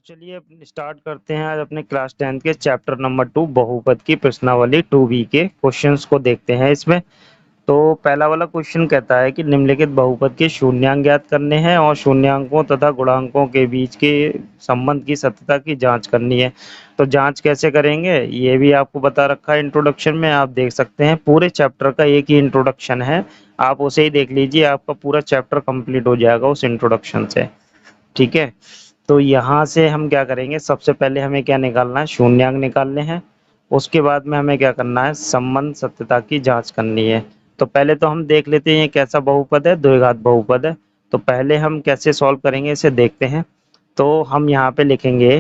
चलिए स्टार्ट करते हैं आज अपने क्लास 10th के चैप्टर नंबर 2 बहुपद की प्रश्नावली 2b के क्वेश्चंस को देखते हैं इसमें। तो पहला वाला क्वेश्चन कहता है कि निम्नलिखित बहुपद के शून्यांक ज्ञात करने हैं और शून्यांकों तथा गुणांकों के बीच के संबंध की सत्यता की जांच करनी है। तो जांच कैसे करेंगे ये भी आपको बता रखा है इंट्रोडक्शन में, आप देख सकते हैं पूरे चैप्टर का एक ही इंट्रोडक्शन है, आप उसे ही देख लीजिए, आपका पूरा चैप्टर कंप्लीट हो जाएगा उस इंट्रोडक्शन से। ठीक है, तो यहाँ से हम क्या करेंगे, सबसे पहले हमें क्या निकालना है, शून्यांक निकालने हैं। उसके बाद में हमें क्या करना है, संबंध सत्यता की जांच करनी है। तो पहले तो हम देख लेते हैं ये कैसा बहुपद है, द्विघात बहुपद है। तो पहले हम कैसे सॉल्व करेंगे इसे देखते हैं। तो हम यहाँ पे लिखेंगे,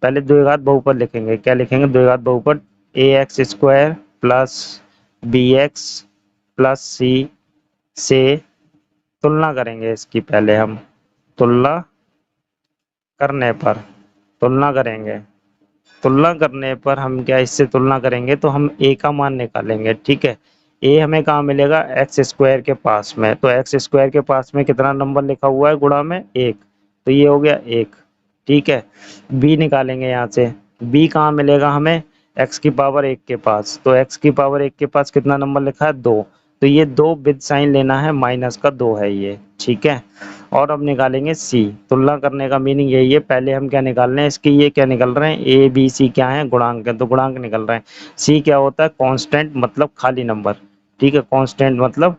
पहले द्विघात बहुपद लिखेंगे, क्या लिखेंगे, द्विघात बहुपद A x square plus B x plus C से तुलना करेंगे इसकी, पहले हम तुलना करने पर तुलना करेंगे, तुलना करने पर हम क्या इससे तुलना करेंगे तो हम ए का मान निकालेंगे। ठीक है, ए हमें कहाँ मिलेगा, एक्स स्क्वायर के पास में, तो एक्स स्क्वायर के पास में कितना नंबर लिखा हुआ है गुणा में, एक, तो ये हो गया एक। ठीक है, बी निकालेंगे यहाँ से, बी कहाँ मिलेगा हमें, एक्स की पावर एक के पास, तो एक्स की पावर एक के पास कितना नंबर लिखा है, दो, तो ये दो विद साइन लेना है, माइनस का दो है ये। ठीक है, और अब निकालेंगे सी, तुलना करने का मीनिंग यही है, पहले हम क्या निकाल रहे हैं इसकी, ये क्या निकल रहे हैं, ए बी सी क्या है, गुणांक है, तो गुणांक निकल रहे हैं। सी क्या होता है, कांस्टेंट मतलब खाली नंबर। ठीक है, कांस्टेंट मतलब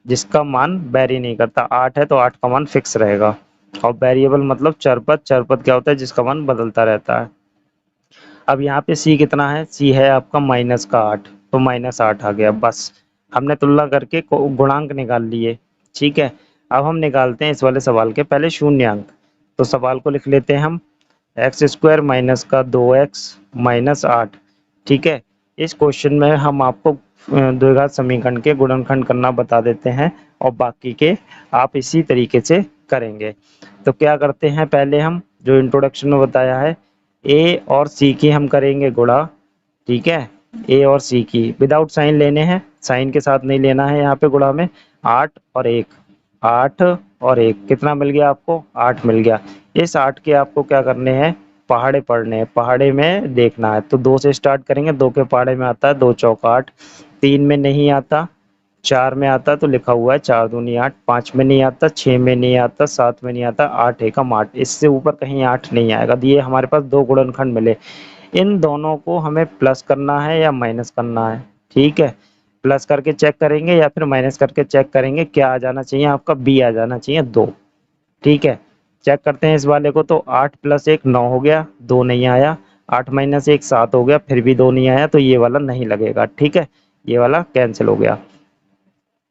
जिसका मान वेरी नहीं करता, आठ है तो आठ का मान फिक्स रहेगा। और वेरिएबल मतलब चरपद, चरपद क्या होता है, जिसका मान बदलता रहता है। अब यहाँ पे सी कितना है, सी है आपका माइनस का आठ, तो माइनस आठ आ गया, बस हमने तुलना करके गुणांक निकाल लिए। ठीक है, अब हम निकालते हैं इस वाले सवाल के पहले शून्यांक। तो सवाल को लिख लेते हैं हम, एक्स स्क्वायर माइनस का दो एक्स माइनस आठ। ठीक है, इस क्वेश्चन में हम आपको द्विघात समीकरण के गुणनखंड करना बता देते हैं और बाकी के आप इसी तरीके से करेंगे। तो क्या करते हैं, पहले हम जो इंट्रोडक्शन में बताया है, ए और सी की हम करेंगे गुणा। ठीक है, ए और सी की विदाउट साइन लेने हैं, साइन के साथ नहीं लेना है यहाँ पे गुणा में। आठ और एक, आठ और एक कितना मिल गया आपको, आठ मिल गया। इस आठ के आपको क्या करने हैं, पहाड़े पढ़ने हैं, पहाड़े में देखना है। तो दो से स्टार्ट करेंगे, दो के पहाड़े में आता है दो चौक आठ, तीन में नहीं आता, चार में आता तो लिखा हुआ है चार दूनी आठ, पाँच में नहीं आता, छः में नहीं आता, सात में नहीं आता, आठ एकम आठ, इससे ऊपर कहीं आठ नहीं आएगा। तो ये हमारे पास दो गुणनखंड मिले, इन दोनों को हमें प्लस करना है या माइनस करना है। ठीक है, प्लस करके चेक करेंगे या फिर माइनस करके चेक करेंगे, क्या आ जाना चाहिए आपका, बी आ जाना चाहिए, दो। ठीक है, चेक करते हैं इस वाले को, तो आठ प्लस एक नौ हो गया, दो नहीं आया, आठ माइनस एक सात हो गया, फिर भी दो नहीं आया, तो ये वाला नहीं लगेगा। ठीक है, ये वाला कैंसिल हो गया।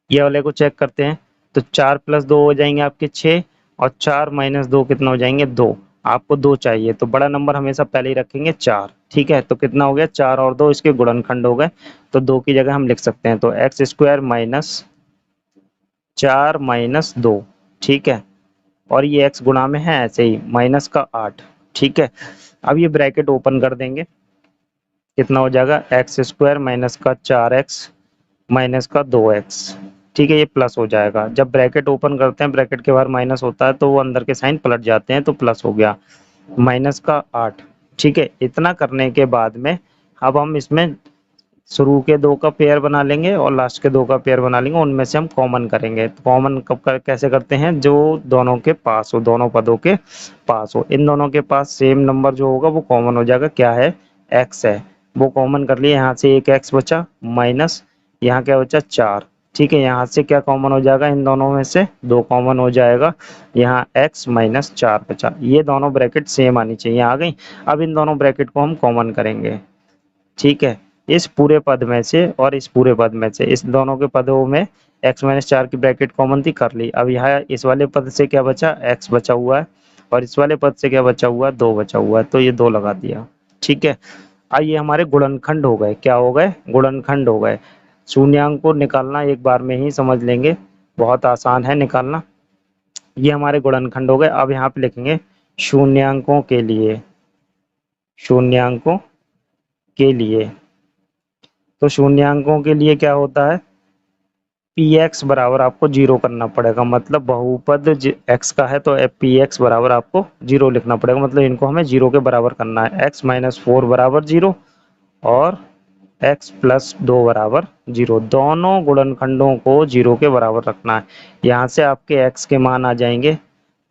ये वाले को चेक करते हैं, तो चार प्लस दो हो जाएंगे आपके छः, और चार माइनस दो कितना हो जाएंगे, दो। आपको दो चाहिए तो बड़ा नंबर हमेशा पहले ही रखेंगे चार। ठीक है, तो कितना हो गया, चार और दो इसके गुणनखंड हो गए, तो दो की जगह हम लिख सकते हैं, तो एक्स स्क्वायर माइनस चार माइनस दो। ठीक है, और ये एक्स गुणा में है ऐसे ही माइनस का आठ। ठीक है, अब ये ब्रैकेट ओपन कर देंगे, कितना हो जाएगा, एक्स स्क्वायर माइनस का चार एक्स माइनस का दो एक्स। ठीक है, ये प्लस हो जाएगा, जब ब्रैकेट ओपन करते हैं ब्रैकेट के बाहर माइनस होता है तो वो अंदर के साइन पलट जाते हैं, तो प्लस हो गया माइनस का आठ। ठीक है, इतना करने के बाद में अब हम इसमें शुरू के दो का पेयर बना लेंगे और लास्ट के दो का पेयर बना लेंगे, उनमें से हम कॉमन करेंगे। कॉमन कब कैसे करते हैं, जो दोनों के पास हो, दोनों पदों के पास हो, इन दोनों के पास सेम नंबर जो होगा वो कॉमन हो जाएगा, क्या है, एक्स है, वो कॉमन कर लिए, यहाँ से एक एक्स बचा माइनस, यहाँ क्या बचा चार। ठीक है, यहाँ से क्या कॉमन हो जाएगा, इन दोनों में से दो कॉमन हो जाएगा, यहाँ x माइनस चार बचा, ये दोनों ब्रैकेट सेम आनी चाहिए, आ गई। अब इन दोनों ब्रैकेट को हम कॉमन करेंगे। ठीक है, इस पूरे पद में से और इस पूरे पद में से, इस दोनों के पदों में x माइनस चार की ब्रैकेट कॉमन थी, कर ली। अब यहाँ इस वाले पद से क्या बचा, x बचा हुआ है, और इस वाले पद से क्या बचा हुआ है, दो बचा हुआ है, तो ये दो लगा दिया। ठीक है, अब ये हमारे गुणनखंड हो गए, क्या हो गए, गुणनखंड हो गए। शून्यांक को निकालना एक बार में ही समझ लेंगे, बहुत आसान है निकालना। ये हमारे गुणनखंड हो गए। अब यहाँ पे लिखेंगे शून्यांकों के लिए, शून्यांकों के लिए, तो शून्यांकों के लिए क्या होता है, पी एक्स बराबर आपको जीरो करना पड़ेगा, मतलब बहुपद एक्स का है तो पी एक्स बराबर आपको जीरो लिखना पड़ेगा, मतलब इनको हमें जीरो के बराबर करना है। एक्स माइनस फोर बराबर जीरो और एक्स प्लस दो बराबर जीरो, दोनों गुणनखंडों को जीरो के बराबर रखना है। यहाँ से आपके एक्स के मान आ जाएंगे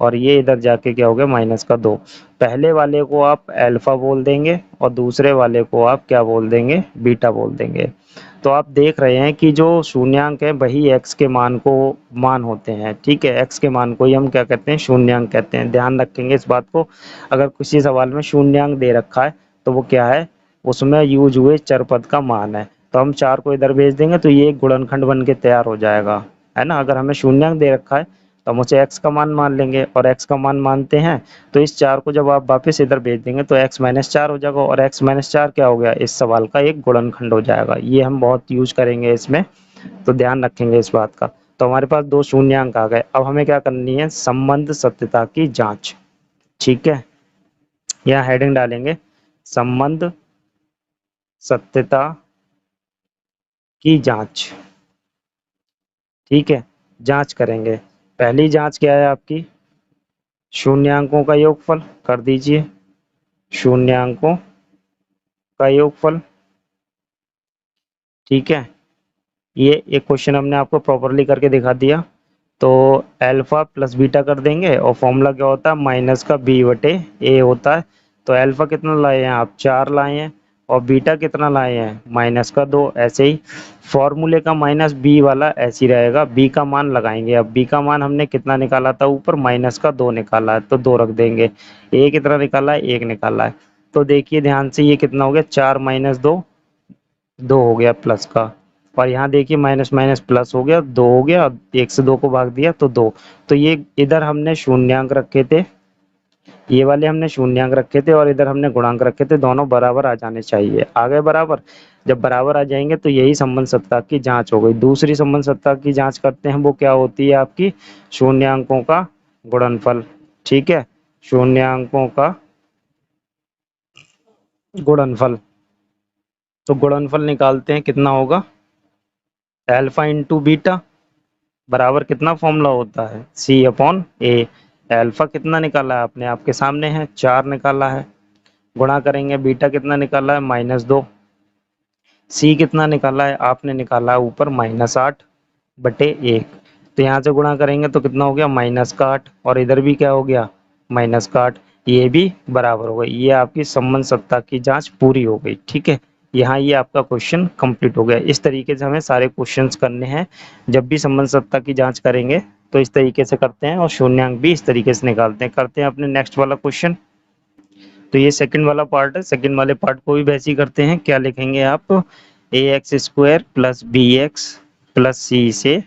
और ये इधर जाके क्या हो गया माइनस का दो। पहले वाले को आप अल्फा बोल देंगे और दूसरे वाले को आप क्या बोल देंगे, बीटा बोल देंगे। तो आप देख रहे हैं कि जो शून्यांक है वही एक्स के मान को मान होते हैं, ठीक है। एक्स के मान को ही हम क्या कहते हैं, शून्यांक कहते हैं, ध्यान रखेंगे इस बात को। अगर किसी सवाल में शून्यांक दे रखा है तो वो क्या है, उसमें यूज हुए चर पद का मान है। तो हम चार को इधर भेज देंगे तो ये एक गुणनखंड बन के तैयार हो जाएगा, है ना। अगर हमें शून्यांक दे रखा है तो हम उसे एक्स का मान मान लेंगे और एक्स का मान मानते हैं तो इस चार को जब आप वापस इधर भेज देंगे तो एक्स माइनस चार हो जाएगा और एक्स माइनस चार क्या हो गया, इस सवाल का एक गुणनखंड हो जाएगा। ये हम बहुत यूज करेंगे इसमें, तो ध्यान रखेंगे इस बात का। तो हमारे पास दो शून्यांक आ गए। अब हमें क्या करनी है, संबंध सत्यता की जांच, ठीक है। यहाँ हेडिंग डालेंगे संबंध सत्यता की जांच, ठीक है। जांच करेंगे। पहली जांच क्या है आपकी, शून्यांकों का योगफल कर दीजिए, शून्यांकों का योगफल, ठीक है। ये एक क्वेश्चन हमने आपको प्रॉपरली करके दिखा दिया। तो अल्फा प्लस बीटा कर देंगे और फॉर्मूला क्या होता है, माइनस का बी बटे ए होता है। तो अल्फा कितना लाए हैं आप, चार लाए हैं और बीटा कितना लाए हैं, माइनस का दो। ऐसे ही फॉर्मूले का माइनस बी वाला ऐसे ही रहेगा, बी का मान लगाएंगे। अब बी का मान हमने कितना निकाला था ऊपर, माइनस का दो निकाला है तो दो रख देंगे। ए कितना निकाला है, एक निकाला है। तो देखिए ध्यान से ये कितना हो गया, चार माइनस दो, दो हो गया प्लस का। और यहाँ देखिए माइनस माइनस प्लस हो गया, दो हो गया, एक से दो को भाग दिया तो दो। तो ये इधर हमने शून्यांक रखे थे, ये वाले हमने शून्यांक रखे थे और इधर हमने गुणांक रखे थे, दोनों बराबर आ जाने चाहिए। आ गए बराबर, जब बराबर आ जाएंगे तो यही संबंध सत्ता की जांच हो गई। दूसरी संबंध सत्ता की जांच करते हैं, वो क्या होती है आपकी, शून्यांकों का गुणनफल, ठीक है। शून्यांकों का गुणनफल, तो गुणनफल निकालते हैं, कितना होगा, अल्फा इंटू बीटा बराबर कितना फॉर्मूला होता है, सी अपॉन ए। अल्फा कितना निकाला है आपने, आपके सामने है, चार निकाला है। गुणा करेंगे, बीटा कितना निकाला है, माइनस दो। सी कितना निकाला है, आपने निकाला है ऊपर माइनस आठ बटे एक। तो यहाँ से गुणा करेंगे तो कितना हो गया, माइनस का आठ, और इधर भी क्या हो गया, माइनस का आठ। ये भी बराबर हो गई। ये आपकी संबंध सत्ता की जांच पूरी हो गई, ठीक है। यहाँ ये आपका क्वेश्चन कंप्लीट हो गया। इस तरीके से हमें सारे क्वेश्चंस करने हैं। जब भी संबंध सत्ता की जांच करेंगे तो इस तरीके से करते हैं और शून्यांक भी इस तरीके से निकालते हैं। करते हैं अपने नेक्स्ट वाला क्वेश्चन। तो ये सेकंड वाला पार्ट है, सेकंड वाले पार्ट को भी वैसे ही करते हैं। क्या लिखेंगे आप, A x square plus B x plus C से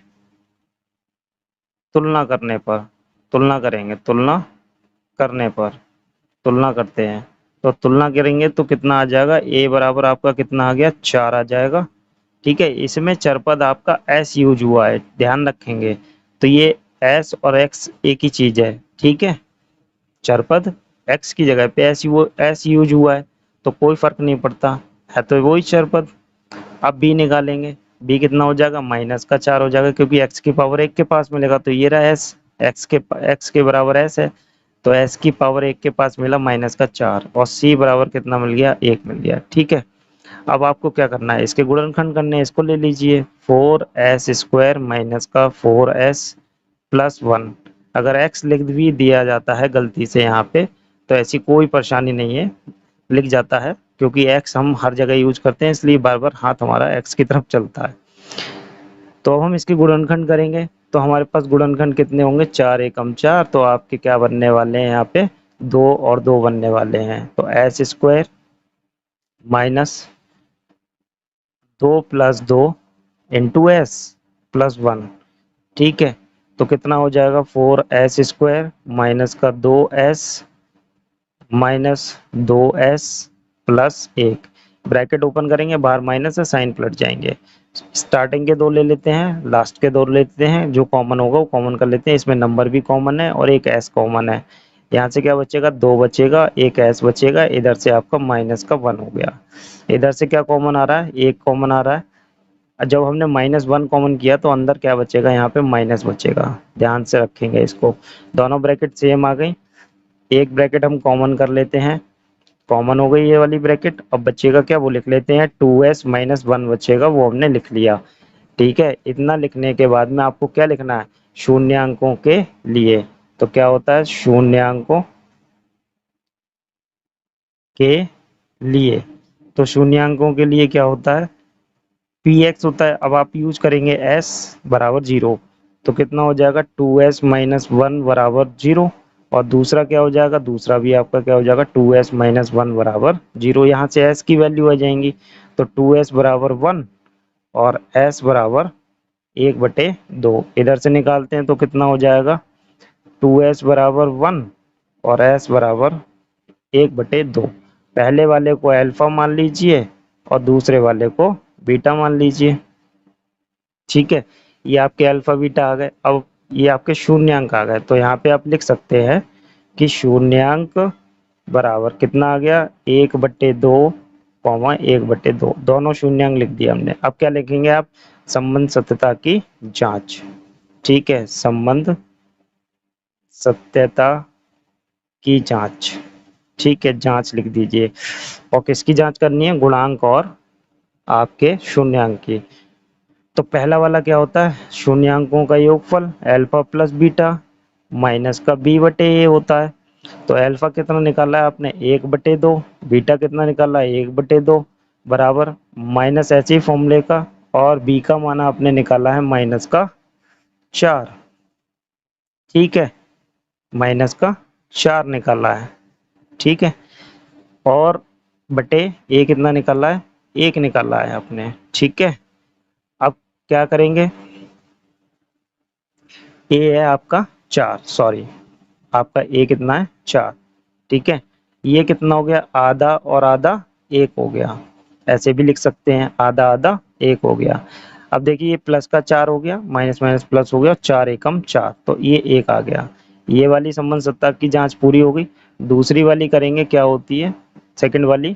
तुलना करने पर, तुलना करेंगे, तुलना करने पर, तुलना करते हैं। तो तुलना करेंगे तो कितना आ जाएगा, ए बराबर आपका कितना आ गया, चार आ जाएगा, ठीक है। इसमें चरपद आपका एस यूज हुआ है, ध्यान रखेंगे। तो ये एस और एक्स एक ही चीज है, ठीक है। चरपद एक्स की जगह पे एस यूज हुआ है तो कोई फर्क नहीं पड़ता, है तो वही चरपद। अब बी निकालेंगे, बी कितना हो जाएगा, माइनस का चार हो जाएगा, क्योंकि एक्स की पावर एक के पास मिलेगा तो ये रहा एस, एक्स के बराबर एस है तो एस की पावर एक के पास मिला माइनस का चार, और सी बराबर कितना मिल गया, एक मिल गया, ठीक है। अब आपको क्या करना है, इसके गुणनखंड करने हैं। इसको ले लीजिए, फोर एस स्क्वायर माइनस का फोर एस प्लस वन। अगर एक्स लिख भी दिया जाता है गलती से यहाँ पे तो ऐसी कोई परेशानी नहीं है, लिख जाता है, क्योंकि एक्स हम हर जगह यूज करते हैं इसलिए बार बार हाथ हमारा एक्स की तरफ चलता है। तो अब हम इसके गुणनखंड करेंगे तो हमारे पास गुणनखंड कितने होंगे, चार एकम चार, तो आपके क्या बनने वाले हैं यहाँ पे, दो और दो बनने वाले हैं। तो एस स्क्वायर माइनस दो प्लस दो इंटू एस प्लस वन, ठीक है। तो कितना हो जाएगा, फोर एस स्क्वायर माइनस का दो एस माइनस दो एस प्लस एक, ब्रैकेट ओपन करेंगे, बाहर माइनस है, साइन पलट जाएंगे। स्टार्टिंग के दो ले लेते हैं, लास्ट के दो लेते हैं, जो कॉमन होगा वो कॉमन कर लेते हैं। इसमें नंबर भी कॉमन है और एक एस कॉमन है। यहाँ से क्या बचेगा, दो बचेगा, एक एस बचेगा, इधर से आपका माइनस का वन हो गया। इधर से क्या कॉमन आ रहा है, एक कॉमन आ रहा है, जब हमने -1 कॉमन किया तो अंदर क्या बचेगा, यहाँ पे माइनस बचेगा, ध्यान से रखेंगे इसको। दोनों ब्रैकेट सेम आ गई, एक ब्रैकेट हम कॉमन कर लेते हैं, कॉमन हो गई ये वाली ब्रैकेट। अब बचेगा क्या, वो लिख लेते हैं 2s - 1 बचेगा, वो हमने लिख लिया। ठीक है, इतना लिखने के बाद में आपको क्या लिखना है, शून्यांकों के लिए। तो क्या होता है, शून्यांकों के लिए, तो शून्यांकों के लिए क्या होता है, px होता है। अब आप यूज करेंगे s बराबर 0, तो कितना हो जाएगा 2s - 1 बराबर 0। और दूसरा क्या हो जाएगा, दूसरा भी आपका क्या हो जाएगा 2s - 1 बराबर 0। यहाँ से s की वैल्यू आ जाएंगी, तो 2s बराबर 1 और s बराबर 1/2। इधर से निकालते हैं तो कितना हो जाएगा, 2s बराबर 1 और s बराबर 1/2। पहले वाले को अल्फा मान लीजिए और दूसरे वाले को बीटा मान लीजिए। ठीक है, ये आपके अल्फा बीटा आ गए। अब ये आपके शून्यांक आ गए, तो यहाँ पे आप लिख सकते हैं कि शून्यांक बराबर कितना आ गया, 1/2 कॉमा 1/2, दोनों शून्यांक लिख दिया हमने। अब क्या लिखेंगे आप, संबंध सत्यता की जांच। ठीक है, संबंध सत्यता की जांच। ठीक है, जांच लिख दीजिए। और किसकी जांच करनी है, गुणांक और आपके शून्यांक की। तो पहला वाला क्या होता है, शून्यांकों का योगफल अल्फा प्लस बीटा माइनस का b/a होता है। तो अल्फा कितना निकाला है आपने, 1/2, बीटा कितना निकाला है, 1/2 बराबर माइनस ऐसे ही फॉर्मूले का, और b का मान आपने निकाला है -4। ठीक है, -4 निकाला है। ठीक है, और बटे ए कितना निकाला है, 1 निकाला है आपने। ठीक है, अब क्या करेंगे, ए है आपका 4, सॉरी आपका ए कितना है 4। ठीक है, ये कितना हो गया, आधा और आधा 1 हो गया, ऐसे भी लिख सकते हैं, आधा आधा 1 हो गया। अब देखिए ये प्लस का 4 हो गया, माइनस माइनस प्लस हो गया, 4 एकम 4, तो ये 1 आ गया। ये वाली संबंध सत्ता की जांच पूरी हो गई। दूसरी वाली करेंगे, क्या होती है सेकंड वाली,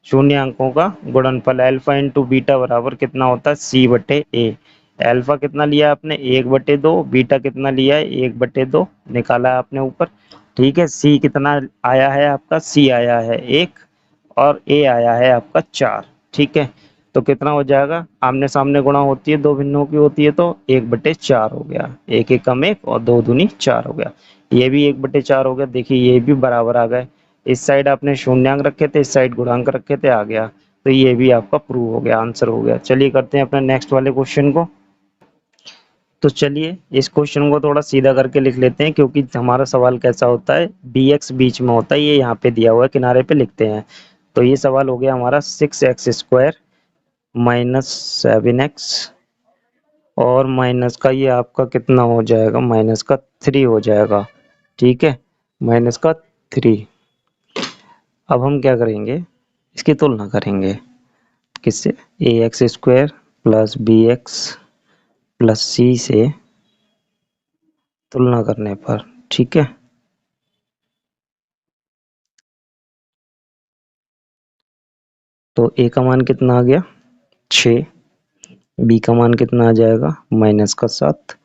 शून्य अंकों का गुणनफल अल्फा इंटू बीटा बराबर कितना होता है, c/a। अल्फा कितना लिया आपने, 1/2, बीटा कितना लिया है, 1/2 निकाला है आपने ऊपर। ठीक है, सी कितना आया है आपका, सी आया है 1 और ए आया है आपका 4। ठीक है, तो कितना हो जाएगा, आमने सामने गुणा होती है, दो भिन्नों की होती है, तो 1/4 हो गया, 1 एकम 1 और 2 दूनी 4 हो गया। ये भी 1/4 हो गया। देखिए ये भी बराबर आ गए, इस साइड आपने शून्यांक रखे थे, इस साइड गुणांक रखे थे, आ गया। तो ये भी आपका प्रूव हो गया, आंसर हो गया। चलिए करते हैं अपने नेक्स्ट वाले क्वेश्चन को। तो चलिए इस क्वेश्चन को थोड़ा सीधा करके लिख लेते हैं, क्योंकि हमारा सवाल कैसा होता है, dx बीच में होता है, ये यहाँ पे दिया हुआ है, किनारे पे लिखते हैं। तो ये सवाल हो गया हमारा 6x² -7x और माइनस का ये आपका कितना हो जाएगा, -3 हो जाएगा। ठीक है, -3। अब हम क्या करेंगे, इसकी तुलना करेंगे किससे, ax² + bx + c से तुलना करने पर। ठीक है, तो a का मान कितना आ गया 6, b का मान कितना आ जाएगा -7,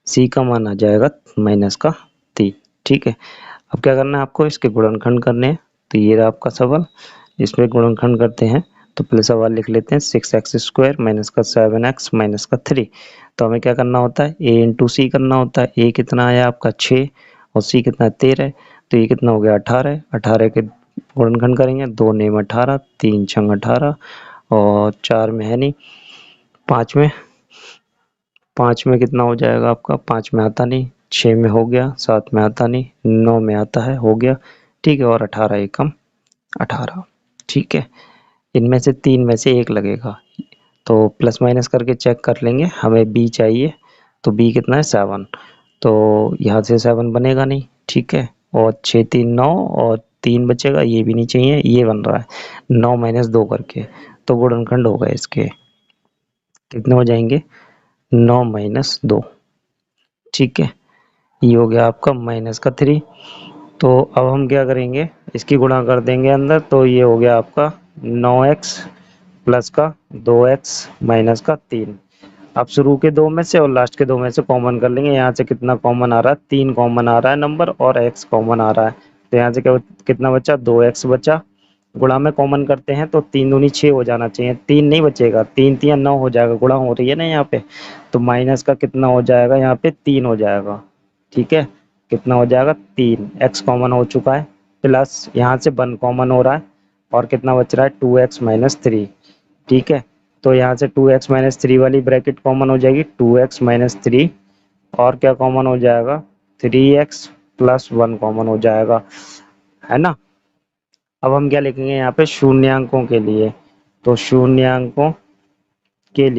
c का मान आ जाएगा -3। ठीक है, अब क्या करना है आपको, इसके गुणनखंड करने हैं। तो ये रहा आपका सवाल, इसमें गुणनखंड करते हैं। तो पहले सवाल लिख लेते हैं 6x² -7x -3। तो हमें क्या करना होता है, a इंटू सी करना होता है। a कितना आया आपका 6 और c कितना 13, तो ये कितना हो गया 18। 18 के गुणनखंड करेंगे, 2 नेम 18, 3 छंग 18 और 4 में है नहीं, 5 में, 5 में कितना हो जाएगा आपका, 5 में आता नहीं, 6 में हो गया, 7 में आता नहीं, 9 में आता है, हो गया। ठीक है, और 18 एकम 18। ठीक है, इनमें से 3 में से 1 लगेगा, तो प्लस माइनस करके चेक कर लेंगे। हमें b चाहिए, तो b कितना है 7, तो यहाँ से 7 बनेगा नहीं। ठीक है, और 6 3 9 और 3 बचेगा, ये भी नहीं चाहिए, ये बन रहा है 9 - 2 करके, तो गुणनखंड हो गए इसके, कितने हो जाएंगे 9 - 2। ठीक है, ये हो गया आपका -3। तो अब हम क्या करेंगे, इसकी गुणा कर देंगे अंदर, तो ये हो गया आपका 9x प्लस का 2x माइनस का 3। अब शुरू के दो में से और लास्ट के दो में से कॉमन कर लेंगे। यहाँ से कितना कॉमन आ रहा है, 3 कॉमन आ रहा है नंबर और x कॉमन आ रहा है। तो यहाँ से क्या कितना बचा, 2x बचा। गुणा में कॉमन करते हैं तो 3 दूनी 6 हो जाना चाहिए, 3 नहीं बचेगा, 3 तिया 9 हो जाएगा, गुणा हो रही है ना यहाँ पे। तो माइनस का कितना हो जाएगा यहाँ पे, 3 हो जाएगा। ठीक है, कितना हो जाएगा, 3। x कॉमन हो चुका है, प्लस यहाँ से 1 कॉमन हो रहा है और कितना बच रहा है, 2x माइनस 3। ठीक है, तो यहाँ से 2x माइनस 3 वाली ब्रैकेट कॉमन हो जाएगी, 2x माइनस 3 और क्या कॉमन हो जाएगा, 3x प्लस 1 कॉमन हो जाएगा, है ना। अब हम क्या लिखेंगे यहाँ पे, शून्यांकों के लिए। तो शून्यांकों के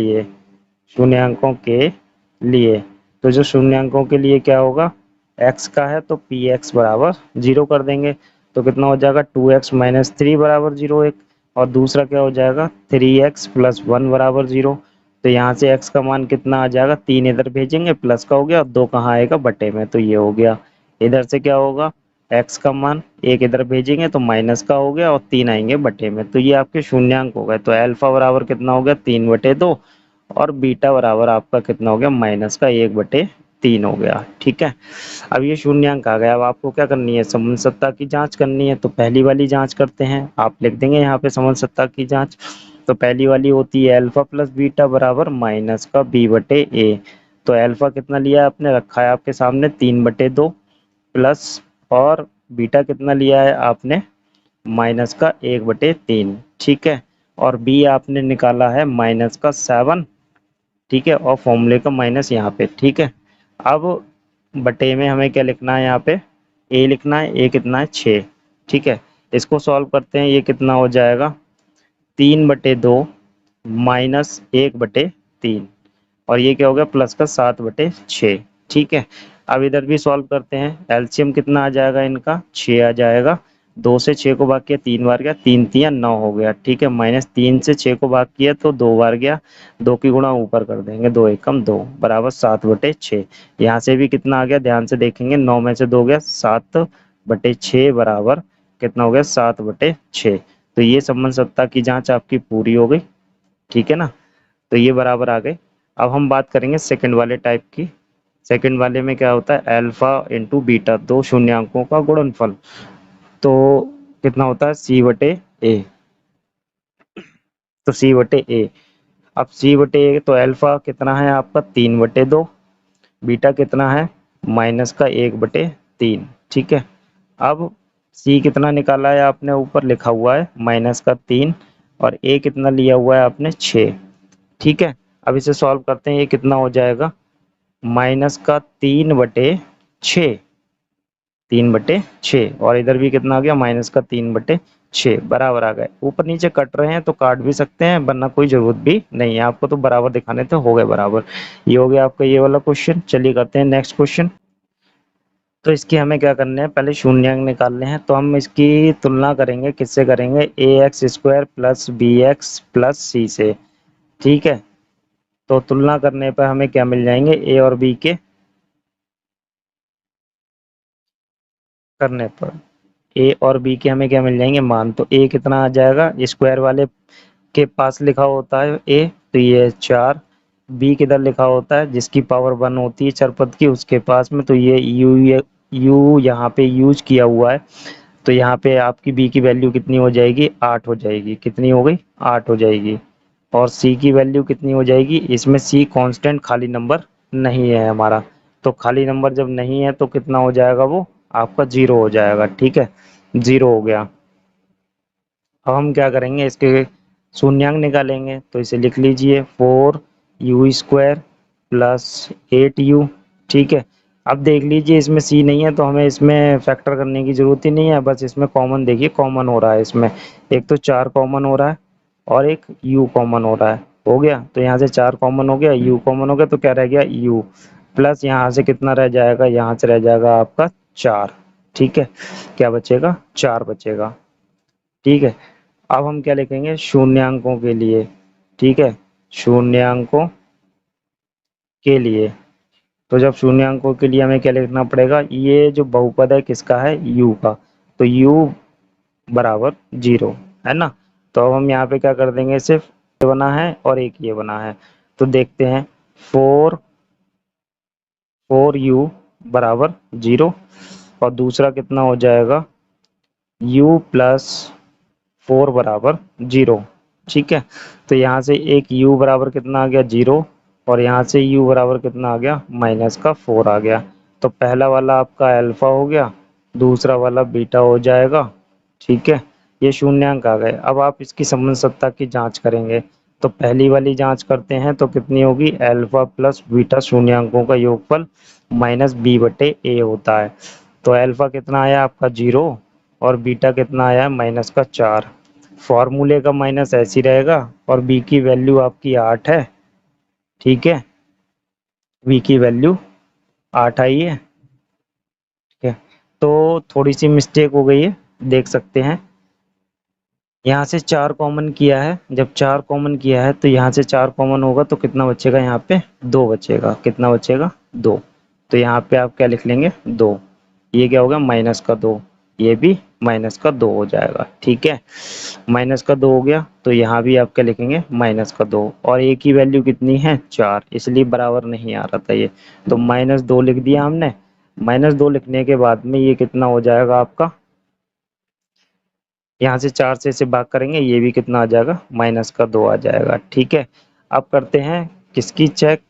लिए तो जो शून्यांकों के लिए क्या होगा, x का है तो px बराबर 0 कर देंगे। तो कितना हो जाएगा, 2x माइनस 3 बराबर 0 एक, और दूसरा क्या हो जाएगा, 3x प्लस 1 बराबर 0। तो यहाँ से x का मान कितना आ जाएगा, 3 इधर भेजेंगे, प्लस का हो गया, और 2 कहाँ आएगा, बटे में, तो ये हो गया। इधर से क्या होगा, x का मान 1 इधर भेजेंगे तो माइनस का हो गया, और 3 आएंगे बटे में, तो ये आपके शून्यांक हो गए। तो अल्फा बराबर कितना हो गया, 3/2, और बीटा बराबर आपका कितना हो गया, माइनस का 1/3 हो गया। ठीक है, अब ये शून्यांक आ गया। अब आपको क्या करनी है, समंसत्ता की जांच करनी है। तो पहली वाली जांच करते हैं, आप लिख देंगे यहाँ पे समंसत्ता की जांच। तो पहली वाली होती है अल्फा प्लस बीटा बराबर माइनस का b/a। तो अल्फा कितना लिया आपने, रखा है आपके सामने 3/2, प्लस और बीटा कितना लिया है आपने, माइनस का 1/3। ठीक है, और बी आपने निकाला है माइनस का 7। ठीक है, और फॉर्मूले का माइनस यहाँ पे। ठीक है, अब बटे में हमें क्या लिखना है, यहाँ पे ए लिखना है, ए कितना है, 6। ठीक है, इसको सॉल्व करते हैं, ये कितना हो जाएगा, 3/2 माइनस 1/3, और ये क्या हो गया, प्लस का 7/6। ठीक है, अब इधर भी सॉल्व करते हैं, एलसीएम कितना आ जाएगा इनका, 6 आ जाएगा। 2 से 6 को भाग किया 3 बार गया, 3 तिया 9 हो गया। ठीक है, माइनस 3 से 6 को भाग किया तो 2 बार गया, 2 की गुणा ऊपर कर देंगे, 2 एकम 2 बराबर 7/6। यहाँ से भी कितना आ गया, ध्यान से देखेंगे, 9 में से 2 गया, 7/6 बराबर कितना हो गया, 7/6। तो ये संबंध सत्ता की जांच आपकी पूरी हो गई। ठीक है ना, तो ये बराबर आ गए। अब हम बात करेंगे सेकंड वाले टाइप की। सेकंड वाले में क्या होता है, अल्फा इंटू बीटा, दो शून्यांकों का गुणनफल। तो कितना होता है, c/a। तो c/a, अब c/a तो अल्फा कितना है आपका, 3/2, बीटा कितना है, माइनस का 1/3। ठीक है, अब c कितना निकाला है आपने, ऊपर लिखा हुआ है माइनस का 3, और a कितना लिया हुआ है आपने, 6। ठीक है, अब इसे सॉल्व करते हैं, ये कितना हो जाएगा, माइनस का 3/6, 3/6, और इधर भी कितना आ गया, माइनस का 3/6 बराबर आ गए। ऊपर नीचे कट रहे हैं तो काट भी सकते हैं, वरना कोई जरूरत भी नहीं है, आपको तो बराबर दिखाने थे, हो गए बराबर। ये हो गया आपका ये वाला क्वेश्चन। चलिए करते हैं नेक्स्ट क्वेश्चन। तो इसकी हमें क्या करना है, पहले शून्यांक निकालने हैं। तो हम इसकी तुलना करेंगे, किससे करेंगे, ax² plus bx plus c से। ठीक है, तो तुलना करने पर हमें क्या मिल जाएंगे, a और b के करने पर ए और बी के हमें क्या मिल जाएंगे, मान। तो ए कितना आ जाएगा, स्क्वायर वाले के पास लिखा होता है ए, तो ये है 4। बी किधर लिखा होता है, जिसकी पावर 1 होती है चरपद की, उसके पास में, तो ये यू यहाँ पे यूज किया हुआ है। तो यहाँ पे आपकी बी की वैल्यू कितनी हो जाएगी, 8 हो जाएगी। कितनी हो गई, 8 हो जाएगी। और सी की वैल्यू कितनी हो जाएगी, इसमें सी कांस्टेंट खाली नंबर नहीं है हमारा, तो खाली नंबर जब नहीं है तो कितना हो जाएगा, वो आपका 0 हो जाएगा। ठीक है, 0 हो गया। अब हम क्या करेंगे, इसके शून्यांक निकालेंगे। तो इसे लिख लीजिए, 4u² प्लस 8u। ठीक है, अब देख लीजिए, इसमें c नहीं है तो हमें इसमें फैक्टर करने की जरूरत ही नहीं है, बस इसमें कॉमन देखिए, कॉमन हो रहा है इसमें, एक तो 4 कॉमन हो रहा है और एक u कॉमन हो रहा है। हो गया, तो यहाँ से 4 कॉमन हो गया, u कॉमन हो गया, तो क्या रह गया, u प्लस यहाँ से कितना रह जाएगा, यहाँ से रह जाएगा आपका 4। ठीक है, क्या बचेगा, 4 बचेगा। ठीक है, अब हम क्या लिखेंगे, शून्यांकों के लिए। ठीक है, शून्यांकों के लिए, तो जब शून्यांकों के लिए हमें क्या लिखना पड़ेगा, ये जो बहुपद है किसका है, u का, तो u बराबर 0, है ना। तो अब हम यहाँ पे क्या कर देंगे, सिर्फ ये बना है और एक ये बना है। तो देखते हैं, 4 बराबर 0 और दूसरा कितना हो जाएगा u प्लस 4 बराबर 0। ठीक है, तो यहाँ से एक u बराबर कितना आ गया 0 और यहाँ से u बराबर कितना आ गया -4 आ गया। तो पहला वाला आपका अल्फा हो गया, दूसरा वाला बीटा हो जाएगा। ठीक है, ये शून्यांक आ गए। अब आप इसकी समंजसता की जांच करेंगे, तो पहली वाली जांच करते हैं तो कितनी होगी, अल्फा प्लस बीटा शून्यांकों का योगफल -b/a होता है। तो अल्फा कितना आया आपका 0 और बीटा कितना आया -4। फॉर्मूले का माइनस ऐसे ही रहेगा और b की वैल्यू आपकी 8 है। ठीक है, b की वैल्यू 8 आई है। ठीक है, तो थोड़ी सी मिस्टेक हो गई है, देख सकते हैं। यहाँ से 4 कॉमन किया है, जब 4 कॉमन किया है तो यहाँ से 4 कॉमन होगा तो कितना बचेगा, यहाँ पे 2 बचेगा। कितना बचेगा 2। तो यहाँ पे आप क्या लिख लेंगे 2। ये क्या होगा -2, ये भी -2 हो जाएगा। ठीक है, -2 हो गया तो यहाँ भी आप क्या लिखेंगे -2 और a की वैल्यू कितनी है 4, इसलिए बराबर नहीं आ रहा था ये, तो -2 लिख दिया हमने। -2 लिखने के बाद में ये कितना हो जाएगा आपका, यहाँ से 4 से इसे भाग करेंगे, ये भी कितना आ जाएगा -2 आ जाएगा। ठीक है, अब करते हैं किसकी चेक,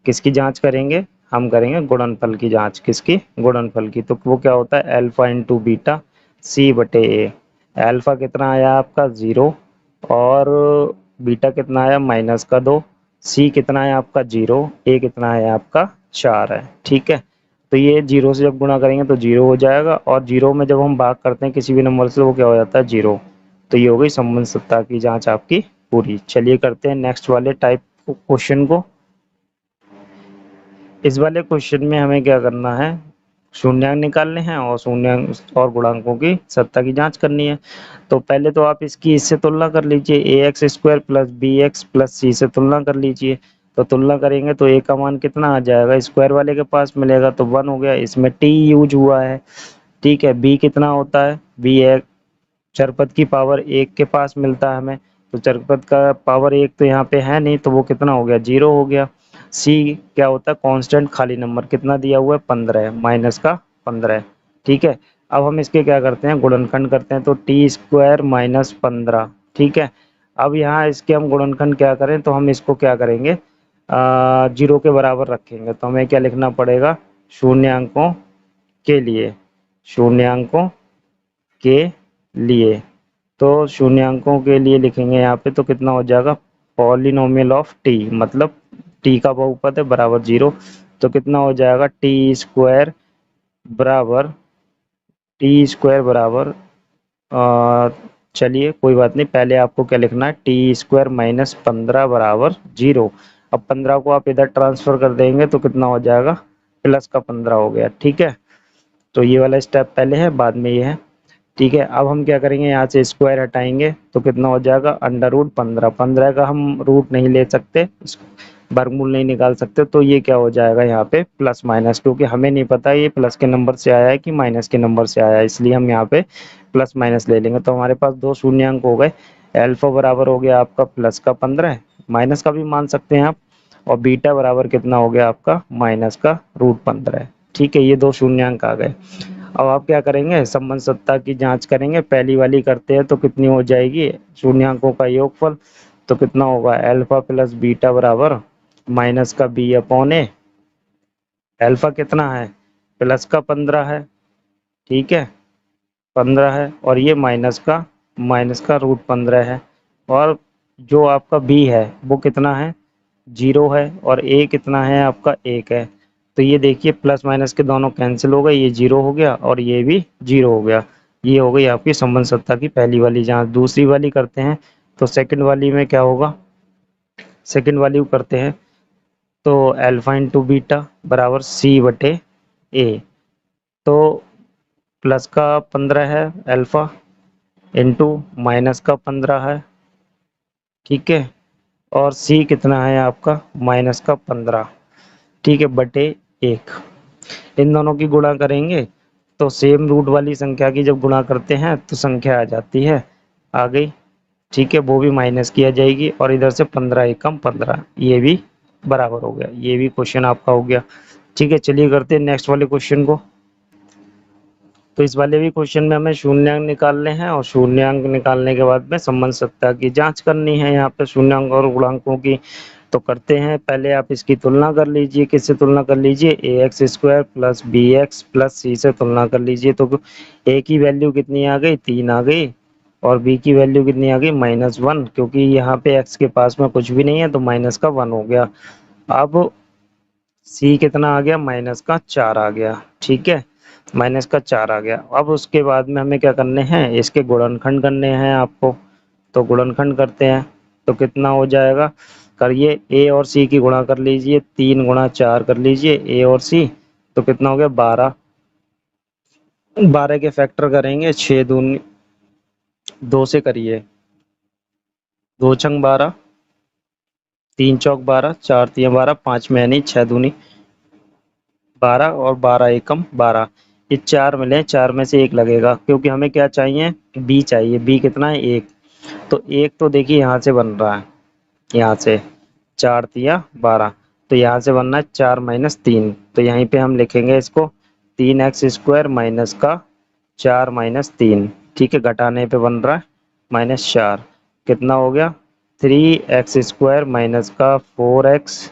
किसकी जांच करेंगे, हम करेंगे गुणनफल की जांच। किसकी, गुणनफल की। तो वो क्या होता है, alpha into beta c/a। Alpha कितना आया आपका 0 और बीटा कितना आया -2, c कितना है आपका 0, a कितना है आपका 4 है। ठीक है, तो ये 0 से जब गुणा करेंगे तो 0 हो जाएगा और 0 में जब हम भाग करते हैं किसी भी नंबर से, वो क्या हो जाता है 0। तो ये हो गई समंजसता की जांच आपकी पूरी। चलिए करते हैं नेक्स्ट वाले टाइप क्वेश्चन को। इस वाले क्वेश्चन में हमें क्या करना है, शून्यांक निकालने हैं और शून्यांक और गुणांकों की सत्ता की जांच करनी है। तो पहले तो आप इसकी इससे तुलना कर लीजिए, ax² plus bx plus c से तुलना कर लीजिए। तो तुलना करेंगे तो a का मान कितना आ जाएगा, स्क्वायर वाले के पास मिलेगा तो 1 हो गया, इसमें t यूज हुआ है। ठीक है, b कितना होता है, b एक चरपद की पावर 1 के पास मिलता है हमें, तो चरपद का पावर 1 तो यहाँ पे है नहीं, तो वो कितना हो गया 0 हो गया। सी क्या होता है, कांस्टेंट खाली नंबर, कितना दिया हुआ है 15 है, -15। ठीक है, अब हम इसके क्या करते हैं, गुणनखंड करते हैं। तो t² -15। ठीक है, अब यहाँ इसके हम गुणनखंड क्या करें, तो हम इसको क्या करेंगे 0 के बराबर रखेंगे। तो हमें क्या लिखना पड़ेगा, शून्यांकों के लिए, शून्यांकों के लिए। तो शून्यांकों के लिए लिखेंगे यहाँ पे, तो कितना हो जाएगा, पॉलिनोमियल ऑफ टी, मतलब टी का बहुपद है बराबर 0। तो कितना हो जाएगा, t² बराबर चलिए कोई बात नहीं, पहले आपको क्या लिखना है, t² -15 बराबर 0। अब 15 को आप इधर ट्रांसफर कर देंगे तो कितना हो जाएगा, प्लस का 15 हो गया। ठीक है, तो ये वाला स्टेप पहले है, बाद में ये है। ठीक है, अब हम क्या करेंगे, यहाँ से स्क्वायर हटाएंगे तो कितना हो जाएगा, √15। 15 का हम रूट नहीं ले सकते, वर्गमूल नहीं निकाल सकते, तो ये क्या हो जाएगा यहाँ पे प्लस माइनस, क्योंकि हमें नहीं पता ये प्लस के नंबर से आया है कि माइनस के नंबर से आया है, इसलिए हम यहाँ पे प्लस माइनस ले लेंगे। तो हमारे पास 2 शून्यांक हो गए, अल्फा बराबर हो गया आपका प्लस का 15, माइनस का भी मान सकते हैं आप, और बीटा बराबर कितना हो गया आपका माइनस का √15। ठीक है, ये 2 शून्यांक आ गए। अब आप क्या करेंगे, समंजसता की जांच करेंगे। पहली वाली करते हैं तो कितनी हो जाएगी, शून्यांकों का योगफल, तो कितना होगा, अल्फा प्लस बीटा बराबर माइनस का b/a। अल्फा कितना है, प्लस का 15 है। ठीक है, 15 है और ये माइनस का √15 है, और जो आपका b है वो कितना है 0 है, और a कितना है आपका 1 है। तो ये देखिए प्लस माइनस के दोनों कैंसिल हो गए, ये 0 हो गया और ये भी 0 हो गया। ये हो गई आपकी समंजसता की पहली वाली जांच। दूसरी वाली करते हैं, तो सेकंड वाली में क्या होगा, सेकंड वाली करते हैं तो अल्फा इंटू बीटा बराबर c/a। तो प्लस का 15 है अल्फा, इंटू माइनस का 15 है। ठीक है, और c कितना है आपका -15। ठीक है, बटे 1। इन दोनों की गुणा करेंगे तो सेम रूट वाली संख्या की जब गुणा करते हैं तो संख्या आ जाती है, आ गई। ठीक है, वो भी माइनस किया जाएगी और इधर से 15 एकम 15, ये भी बराबर हो गया। ये भी क्वेश्चन आपका हो गया। ठीक है, चलिए करते हैं नेक्स्ट वाले क्वेश्चन को। तो इस वाले भी क्वेश्चन में हमें शून्यांक निकालने हैं और शून्यांक निकालने के बाद में संबंध सत्ता की जांच करनी है यहाँ पे शून्यांक और गुणांकों की। तो करते हैं, पहले आप इसकी तुलना कर लीजिए। किससे तुलना कर लीजिए? A x square plus B x plus C से तुलना कर लीजिए। तो ए की वैल्यू कितनी आ गई? 3 आ गई। और बी की वैल्यू कितनी आ गई? -1, क्योंकि यहाँ पे एक्स के पास में कुछ भी नहीं है तो माइनस का 1 हो गया। अब सी कितना आ गया? -4 आ गया। ठीक है, -4 आ गया। अब उसके बाद में हमें क्या करने हैं? इसके गुणनखंड करने हैं आपको। तो गुणनखंड करते हैं तो कितना हो जाएगा? करिए, ए और सी की गुणा कर लीजिए। 3 गुणा 4 कर लीजिए ए और सी, तो कितना हो गया? 12। 12 के फैक्टर करेंगे, 6 दूनी 2 से करिए, 2 छंग 12, 3 चौक 12, 4 तिया 12, 5 में यानी 6 दूनी 12 और 12 एकम 12। ये 4 मिले, 4 में से 1 लगेगा क्योंकि हमें क्या चाहिए? बी चाहिए। बी कितना है? 1। तो 1 तो देखिए यहाँ से बन रहा है, यहाँ से 4 तिया 12, तो यहाँ से बनना है 4 माइनस 3। तो यहीं पे हम लिखेंगे इसको 3x² माइनस का 4 माइनस 3। ठीक है, घटाने पे बन रहा है -4। कितना हो गया? 3x² माइनस का 4x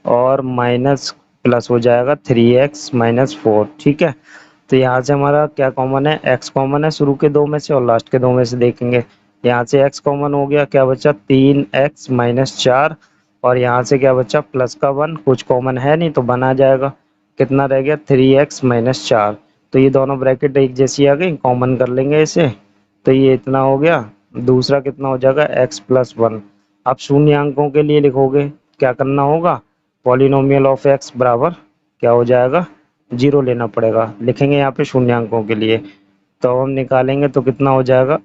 और माइनस प्लस हो जाएगा 3x माइनस 4। ठीक है, तो यहाँ से हमारा क्या कॉमन है? x कॉमन है शुरू के दो में से और लास्ट के दो में से देखेंगे। यहाँ से x कॉमन हो गया, क्या बचा? 3x minus 4। और यहाँ से क्या बचा? प्लस का 1, कुछ कॉमन है नहीं तो बना जाएगा। कितना रह गया? 3x minus 4। तो ये दोनों ब्रैकेट एक जैसी आ गई, कॉमन कर लेंगे इसे। तो ये इतना हो गया। दूसरा कितना हो जाएगा? x plus 1। अब शून्य अंकों के लिए लिखोगे, क्या करना होगा? पॉलिनोमियल ऑफ x बराबर क्या हो जाएगा? 0 लेना पड़ेगा। लिखेंगे यहाँ पे शून्यांकों के लिए, तो हम निकालेंगे तो कितना हो जाएगा?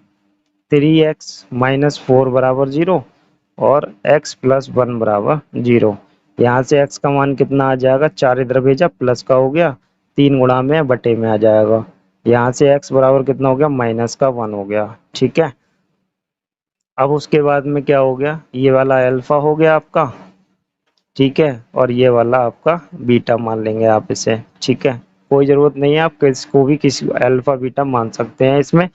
3x माइनस 4 बराबर 0 और x प्लस 1 बराबर 0। यहाँ से x का मान कितना आ जाएगा? 4 इधर भेजा, प्लस का हो गया, 3 गुणा में बटे में आ जाएगा। यहाँ से x बराबर कितना हो गया? -1 हो गया। ठीक है, अब उसके बाद में क्या हो गया? ये वाला अल्फा हो गया आपका। ठीक है, और ये वाला आपका बीटा मान लेंगे आप इसे। ठीक है, कोई ज़रूरत नहीं है, आप किसको भी किसी अल्फा बीटा मान सकते हैं, इसमें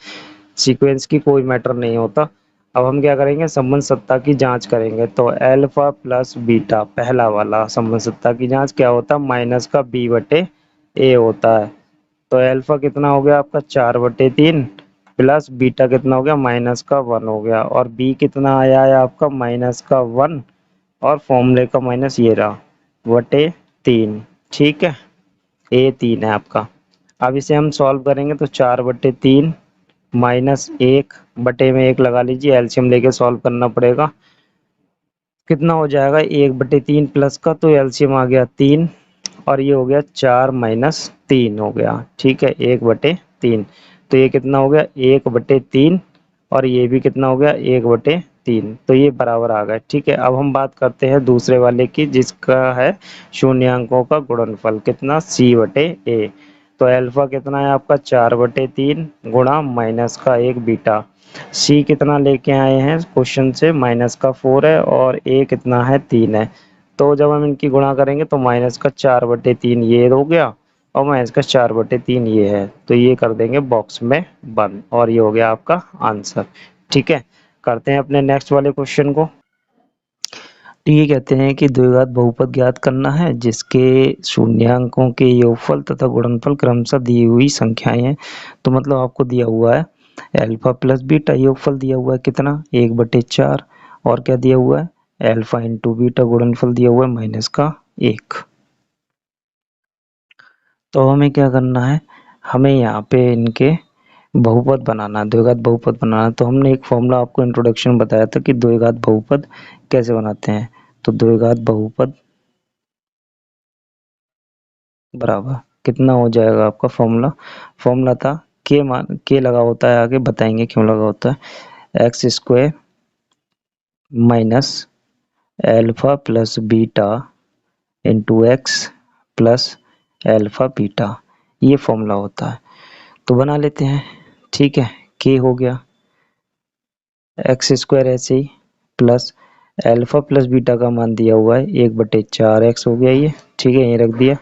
सीक्वेंस की कोई मैटर नहीं होता। अब हम क्या करेंगे? संबंध सत्ता की जांच करेंगे। तो अल्फा प्लस बीटा, पहला वाला संबंध सत्ता की जांच क्या होता है? माइनस का b बटे a होता है। तो अल्फा कितना हो गया आपका? 4/3 प्लस बीटा कितना हो गया? -1 हो गया। और b कितना आया है आपका? -1 और फॉर्मूले का माइनस ये रहा बटे 3। ठीक है, ए 3 है आपका। अब इसे हम सॉल्व करेंगे तो 4/3 -1 बटे में 1 लगा लीजिए, एलसीएम लेके सॉल्व करना पड़ेगा। कितना हो जाएगा? 1/3 प्लस का तो एलसीएम आ गया 3 और ये हो गया 4 माइनस 3 हो गया। ठीक है, 1/3। तो ये कितना हो गया? 1/3 और ये भी कितना हो गया? 1/3। तो ये बराबर आ गए। ठीक है, अब हम बात करते हैं दूसरे वाले की, जिसका है शून्यांकों का गुणनफल। कितना? c/a। तो अल्फा कितना है आपका? 4/3 गुणा माइनस का 1 बीटा। सी कितना लेके आए हैं क्वेश्चन से? -4 है और ए कितना है? 3 है। तो जब हम इनकी गुणा करेंगे तो -4/3 ये हो गया और -4/3 ये है, तो ये कर देंगे बॉक्स में बंद और ये हो गया आपका आंसर। ठीक है, करते हैं अपने नेक्स्ट वाले क्वेश्चन को। तो ये कहते हैं कि द्विघात बहुपद ज्ञात करना है जिसके शून्यांकों के योगफल तथा गुणनफल क्रमशः दी हुई संख्याएं हैं। तो मतलब आपको दिया हुआ है अल्फा प्लस बीटा, योगफल दिया हुआ है कितना? 1/4। और क्या दिया हुआ है? अल्फा इंटू बीटा, गुणनफल दिया हुआ है -1। तो हमें क्या करना है? हमें यहाँ पे इनके बहुपद बनाना है, द्विघात बहुपद बनाना है। तो हमने एक फॉर्मूला आपको इंट्रोडक्शन बताया था कि द्विघात बहुपद कैसे बनाते हैं। तो द्विघात बहुपद बराबर कितना हो जाएगा आपका? फॉर्मूला था के लगा होता है, आगे बताएंगे क्यों लगा होता है। x² minus alpha plus beta into x plus alpha beta, ये फॉर्मूला होता है। तो बना लेते हैं। ठीक है, के हो गया, x² ऐसे ही प्लस अल्फा प्लस बीटा का मान दिया हुआ है 1/4x हो गया ये, ठीक है, ये रख दिया।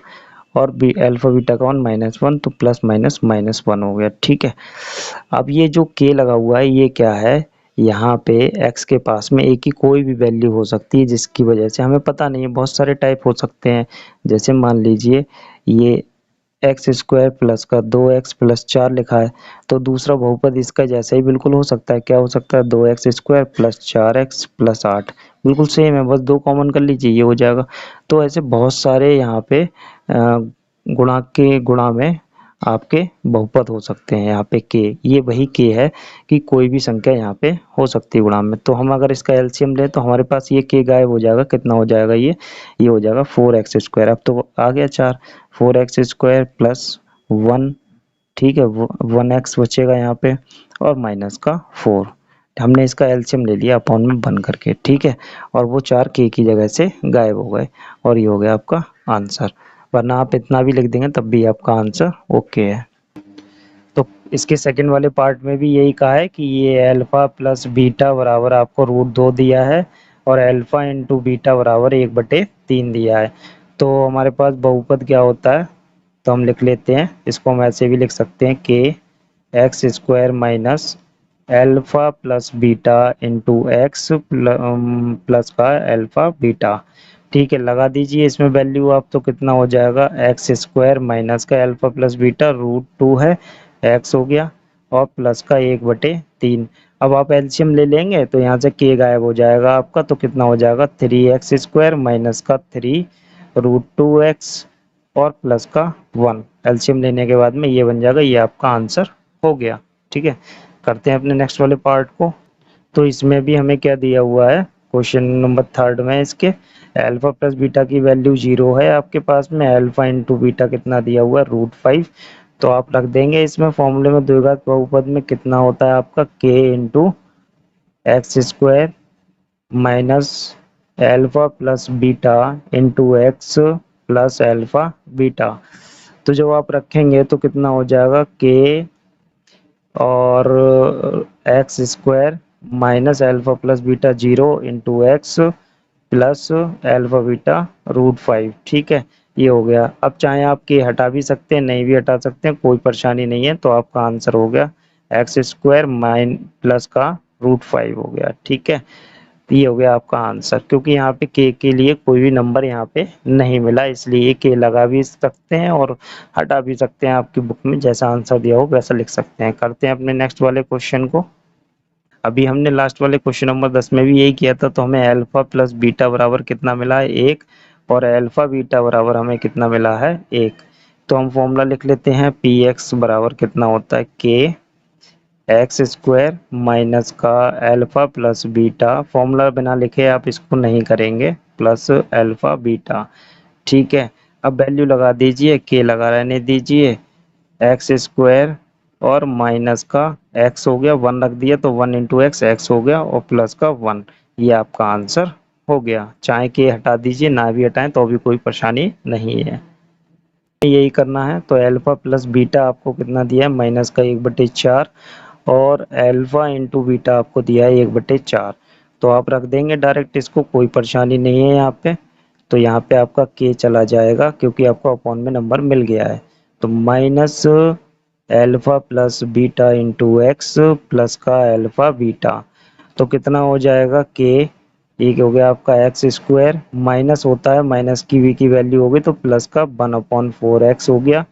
और बी अल्फा बीटा का मान -1 तो प्लस माइनस -1 हो गया, ठीक है। अब ये जो k लगा हुआ है ये क्या है, यहाँ पे x के पास में a की कोई भी वैल्यू हो सकती है, जिसकी वजह से हमें पता नहीं है, बहुत सारे टाइप हो सकते हैं। जैसे मान लीजिए ये एक्स स्क्वायर प्लस का 2x प्लस 4 लिखा है, तो दूसरा बहुपद इसका जैसा ही बिल्कुल हो सकता है। क्या हो सकता है, 2x square plus 4x plus 8, बिल्कुल सेम है, बस 2 कॉमन कर लीजिए, ये हो जाएगा। तो ऐसे बहुत सारे यहाँ पे गुणा के गुणा में आपके बहुपद हो सकते हैं। यहाँ पे k, ये वही k है कि कोई भी संख्या यहाँ पे हो सकती है गुणा में। तो हम अगर इसका एलसीएम लें तो हमारे पास ये k गायब हो जाएगा। कितना हो जाएगा ये हो जाएगा 4x स्क्वायर। अब तो आ गया 4, 4x स्क्वायर प्लस 1, ठीक है, 1x बचेगा यहाँ पे, और माइनस का 4। हमने इसका एलसीएम ले लिया अपॉन में बन करके, ठीक है, और वो 4 k की जगह से गायब हो गए, और ये हो गया आपका आंसर। वरना आप इतना भी लिख देंगे तब भी आपका आंसर ओके है। तो इसके सेकंड वाले पार्ट में भी यही कहा है कि ये अल्फा प्लस बीटा बराबर आपको √2 दिया है, और अल्फा इंटू बीटा बराबर 1/3 दिया है। तो हमारे पास बहुपद क्या होता है, तो हम लिख लेते हैं, इसको हम ऐसे भी लिख सकते हैं k x square minus alpha plus beta into x plus का अल्फा बीटा, ठीक है। लगा दीजिए इसमें वैल्यू आप, तो कितना हो जाएगा, एक्स स्क्वायर माइनस का अल्फा प्लस बीटा √2 है, एक्स हो गया, और प्लस का 1/3। अब आप एलसीएम ले लेंगे तो यहाँ से k गायब हो जाएगा आपका, तो कितना हो जाएगा 3x स्क्वायर माइनस का 3 √2x और प्लस का 1। एलसीएम लेने के बाद में ये बन जाएगा, ये आपका आंसर हो गया, ठीक है। करते हैं अपने नेक्स्ट वाले पार्ट को। तो इसमें भी हमें क्या दिया हुआ है, क्वेश्चन नंबर 3 में इसके अल्फा प्लस बीटा की वैल्यू 0 है आपके पास में, अल्फा इंटू बीटा कितना दिया हुआ है √5। तो आप रख देंगे इसमें फॉर्मूले में, द्विघात बहुपद में कितना होता है आपका k into x square minus alpha plus beta into x plus alpha beta. तो जब आप रखेंगे तो कितना हो जाएगा, k और x square minus alpha plus beta 0 into x plus alpha beta √5, ठीक है, ये हो गया। अब चाहे आप के हटा भी सकते हैं, नहीं भी हटा सकते हैं, कोई परेशानी नहीं है। तो आपका आंसर हो गया एक्स स्क्वायर माइन प्लस का √5 हो गया, ठीक है। ये हो गया आपका आंसर, क्योंकि यहाँ पे के लिए कोई भी नंबर यहाँ पे नहीं मिला, इसलिए के लगा भी सकते हैं और हटा भी सकते हैं। आपकी बुक में जैसा आंसर दिया हो वैसा लिख सकते हैं। करते हैं अपने नेक्स्ट वाले क्वेश्चन को। अभी हमने लास्ट वाले क्वेश्चन नंबर 10 में भी यही किया था। तो हमें अल्फा प्लस बीटा बराबर कितना मिला है, 1, और अल्फा बीटा बराबर हमें कितना मिला है, 1। तो हम फॉर्मूला लिख लेते हैं, पी एक्स बराबर कितना होता है, के एक्स स्क्वायर माइनस का अल्फा प्लस बीटा, फॉर्मूला बिना लिखे आप इसको नहीं करेंगे, प्लस अल्फा बीटा, ठीक है। अब वैल्यू लगा दीजिए, के लगा रहने दीजिए, एक्स स्क्वायर और माइनस का एक्स हो गया, 1 रख दिया तो 1 इंटू एक्स हो गया, और प्लस का 1, ये आपका आंसर हो गया। चाहे के हटा दीजिए, ना भी हटाएं तो भी कोई परेशानी नहीं है, यही करना है। तो अल्फा प्लस बीटा आपको कितना दिया है, माइनस का 1/4, और अल्फा इंटू बीटा आपको दिया है 1/4। तो आप रख देंगे डायरेक्ट इसको, कोई परेशानी नहीं है यहाँ पे। तो यहाँ पे आपका के चला जाएगा, क्योंकि आपको अपॉन में नंबर मिल गया है। तो minus alpha plus beta into x plus का अल्फा बीटा, तो कितना हो जाएगा, के एक हो गया आपका एक्स स्क्वायर, माइनस होता है, माइनस की v की वैल्यू हो गई तो प्लस का 1/4x हो गया,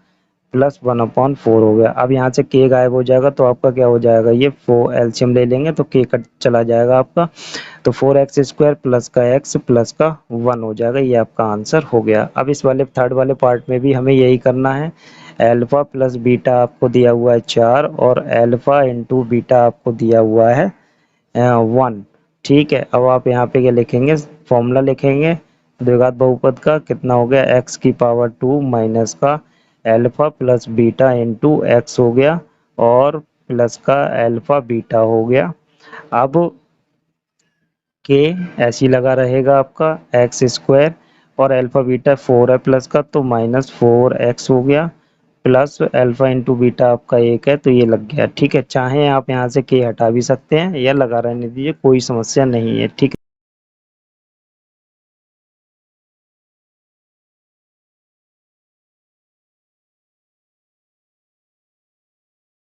प्लस 1/4 हो गया। अब यहाँ से k गायब हो जाएगा तो आपका क्या हो जाएगा, ये 4 एलसीएम ले लेंगे तो k कट चला जाएगा आपका, तो 4x स्क्वायर प्लस का x प्लस का 1 हो जाएगा, ये आपका आंसर हो गया। अब इस वाले थर्ड वाले पार्ट में भी हमें यही करना है। अल्फा प्लस बीटा आपको दिया हुआ है 4, और अल्फा इंटू बीटा आपको दिया हुआ है 1, ठीक है। अब आप यहाँ पे क्या लिखेंगे, फॉर्मूला लिखेंगे द्विघात बहुपद का, कितना हो गया, x की पावर 2 माइनस का alpha plus beta into x हो गया, और प्लस का अल्फा बीटा हो गया। अब के ऐसी लगा रहेगा आपका एक्स स्क्वायर, और अल्फा बीटा 4 है प्लस का, तो -4x हो गया, प्लस अल्फा इंटू बीटा आपका 1 है, तो ये लग गया, ठीक है। चाहे आप यहाँ से के हटा भी सकते हैं या लगा रहने दीजिए, कोई समस्या नहीं है, ठीक है।